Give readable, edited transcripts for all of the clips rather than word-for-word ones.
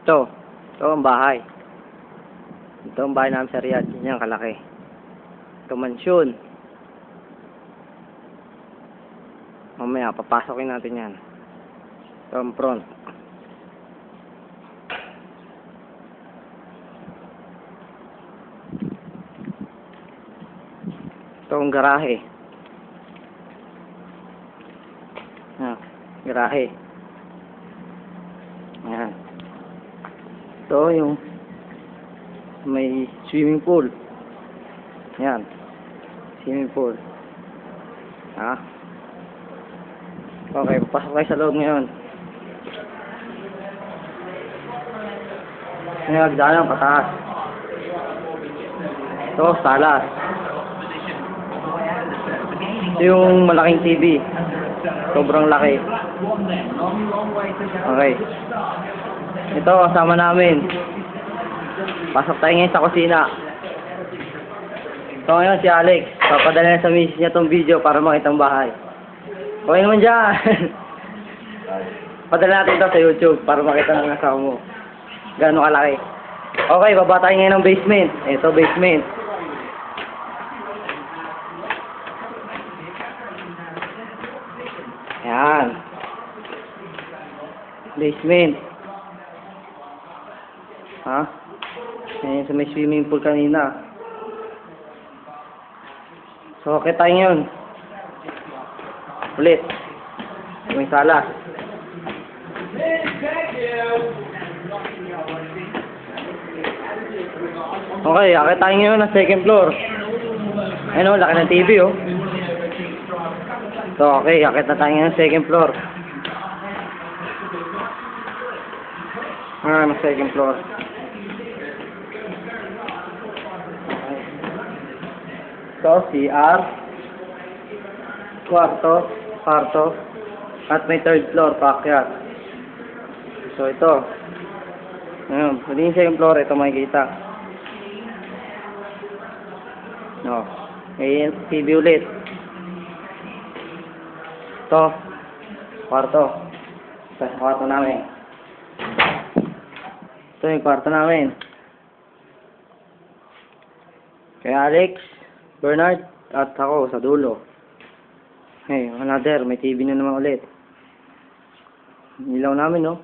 Ito. Ito ang bahay. Ito ang bahay namin sa Riyadh. Yan, kalaki. Ito mansyon. Mamaya, papasokin natin yan. Ito ang front. Ito ang garahe. Ah, garahe. Ayan. Ito yung may swimming pool. Ayan. Swimming pool. Ah. Okay, pasok tayo sa loob ngayon. Ngayon, hagdanan, pataas. Ito, salas. Ito yung malaking TV. Sobrang laki. Okay. Ito, kasama namin. Pasok tayo ngayon sa kusina. Ito ngayon si Alex. Papadala na sa misis niya tong video para makita ang bahay. Okay naman dyan. Padala natin ito sa YouTube para makita ng asawa mo. Gano'ng kalaki. Okay, baba tayo ngayon ng basement. Ito, basement. Ayan. Basement. Ha? Ayan sa may swimming pool kanina. So, okay tayo ngayon. Ulit. May sala. Okay, akit tayo ngayon ng second floor. Ayun o, laki ng TV oh. So, okay, akit na tayo ngayon ng second floor. Ng second floor. So, CR. Kwarto, at may third floor, paakyat. So, ito. Ayun, pwede yung second floor, ito makikita. No. Ayun, TV ulit. Ito, kwarto. Ito, kwarto namin. Ito yung kwarto namin. Kay Alex, Bernard, at ako sa dulo. Hey, another, may TV na naman ulit. Ilaw namin, no?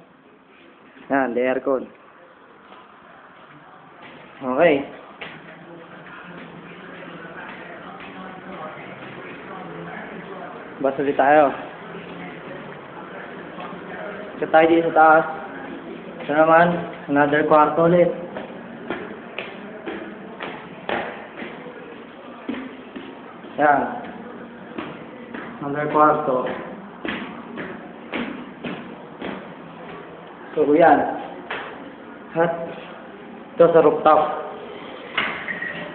Yan, the aircon. Okay. Basta ulit tayo. Ito tayo dito sa taas. Ito naman, another kwarto ulit. Yan. Another kwarto. So, yan. At ito sa rooftop.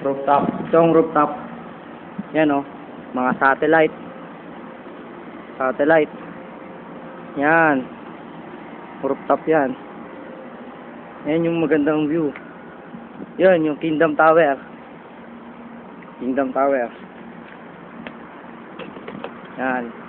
Rooftop. Ito ang rooftop. Yan o. Mga satellite. Satellite. Yan. Rooftop yan. Yan yung magandang view. Yan yung Kingdom Tower. Kingdom Tower. Yan.